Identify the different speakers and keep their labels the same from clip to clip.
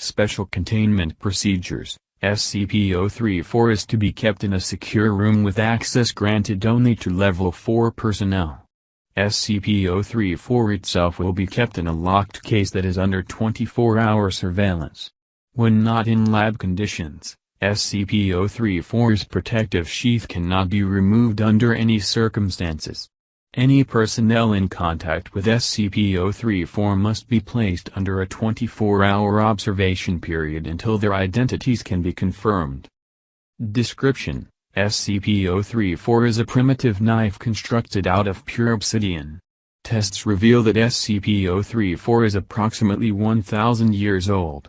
Speaker 1: Special Containment Procedures. SCP-034 is to be kept in a secure room with access granted only to Level 4 personnel. SCP-034 itself will be kept in a locked case that is under 24-hour surveillance. When not in lab conditions, SCP-034's protective sheath cannot be removed under any circumstances. Any personnel in contact with SCP-034 must be placed under a 24-hour observation period until their identities can be confirmed. Description: SCP-034 is a primitive knife constructed out of pure obsidian. Tests reveal that SCP-034 is approximately 1,000 years old.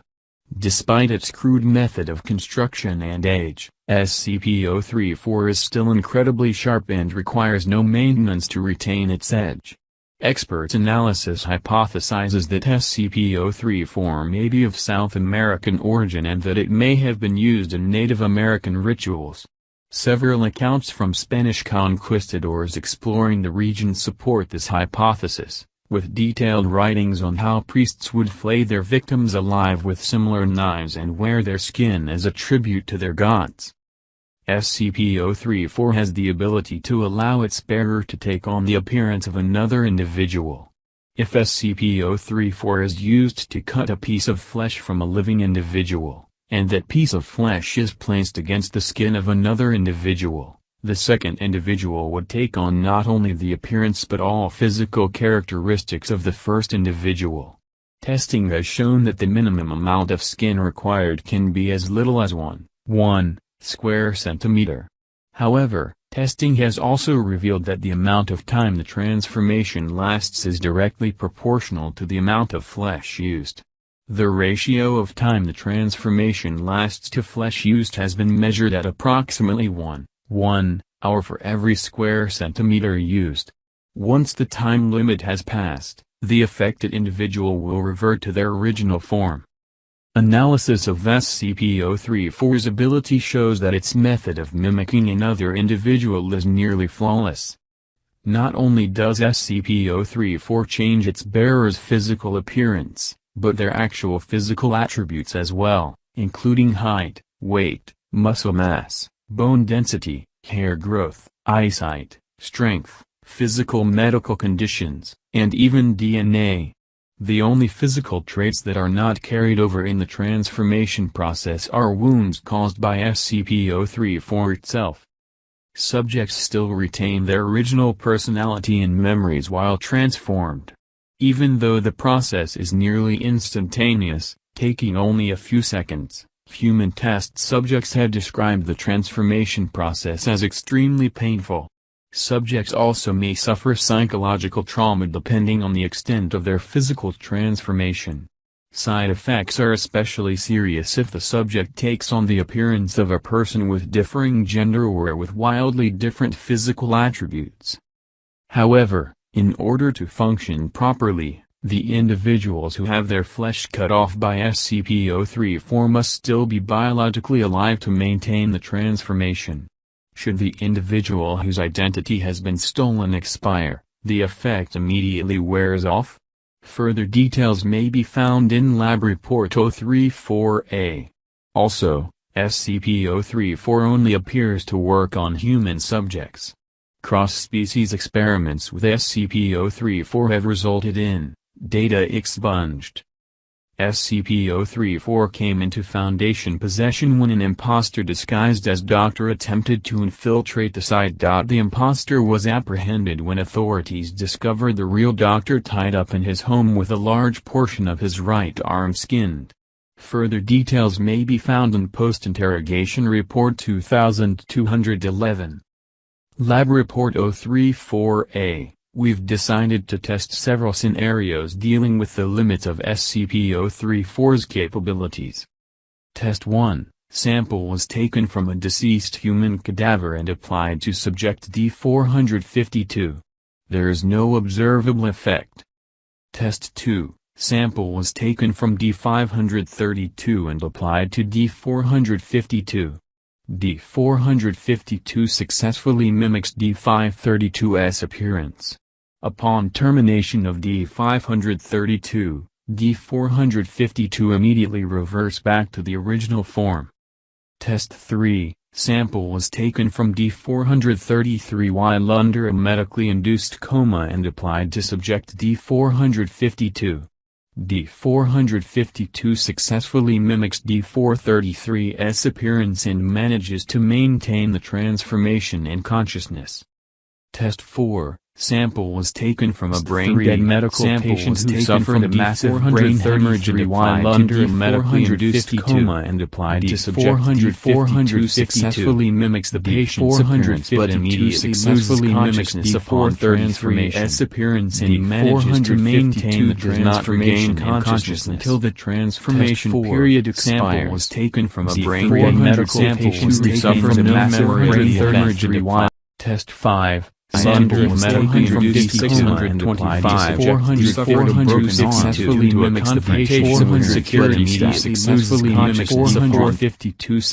Speaker 1: Despite its crude method of construction and age, SCP-034 is still incredibly sharp and requires no maintenance to retain its edge. Expert analysis hypothesizes that SCP-034 may be of South American origin and that it may have been used in Native American rituals. Several accounts from Spanish conquistadors exploring the region support this hypothesis, with detailed writings on how priests would flay their victims alive with similar knives and wear their skin as a tribute to their gods. SCP-034 has the ability to allow its bearer to take on the appearance of another individual. If SCP-034 is used to cut a piece of flesh from a living individual, and that piece of flesh is placed against the skin of another individual, the second individual would take on not only the appearance but all physical characteristics of the first individual. Testing has shown that the minimum amount of skin required can be as little as 1 square centimeter. However, testing has also revealed that the amount of time the transformation lasts is directly proportional to the amount of flesh used. The ratio of time the transformation lasts to flesh used has been measured at approximately 1 hour for every square centimeter used. Once the time limit has passed, the affected individual will revert to their original form. Analysis of SCP-034's ability shows that its method of mimicking another individual is nearly flawless. Not only does SCP-034 change its bearer's physical appearance, but their actual physical attributes as well, including height, weight, muscle mass, bone density, hair growth, eyesight, strength, physical medical conditions, and even DNA. The only physical traits that are not carried over in the transformation process are wounds caused by SCP-034 itself. Subjects still retain their original personality and memories while transformed. Even though the process is nearly instantaneous, taking only a few seconds, human test subjects have described the transformation process as extremely painful. Subjects also may suffer psychological trauma depending on the extent of their physical transformation. Side effects are especially serious if the subject takes on the appearance of a person with differing gender or with wildly different physical attributes. However, in order to function properly, the individuals who have their flesh cut off by SCP-034 must still be biologically alive to maintain the transformation. Should the individual whose identity has been stolen expire, the effect immediately wears off. Further details may be found in Lab Report 034-A. Also, SCP-034 only appears to work on human subjects. Cross-species experiments with SCP-034 have resulted in data expunged. SCP-034 came into Foundation possession when an imposter disguised as Doctor attempted to infiltrate the site. The imposter was apprehended when authorities discovered the real Doctor tied up in his home with a large portion of his right arm skinned. Further details may be found in Post-Interrogation Report 2211. Lab Report 034-A. We've decided to test several scenarios dealing with the limits of SCP-034's capabilities. Test 1. Sample was taken from a deceased human cadaver and applied to subject D-452. There is no observable effect. Test 2. Sample was taken from D-532 and applied to D-452. D-452 successfully mimics D-532's appearance. Upon termination of D-532, D452 immediately reverts back to the original form. Test 3. Sample was taken from D433 while under a medically induced coma and applied to subject D452. D452 successfully mimics D433's appearance and manages to maintain the transformation and consciousness. Test 4. Sample was taken from a brain-dead medical patient who suffered a massive brain hemorrhage while under a medically induced coma and applied to subject D452 successfully mimics the patient's appearance but immediately successfully mimics D433's appearance and manages to maintain the transformation and consciousness until the transformation period expires. Sample was taken from a brain-dead medical patient who suffered a massive brain hemorrhage while Test 5. Sample was taken from D625 400 successfully mimics the patient's security successfully mimics D452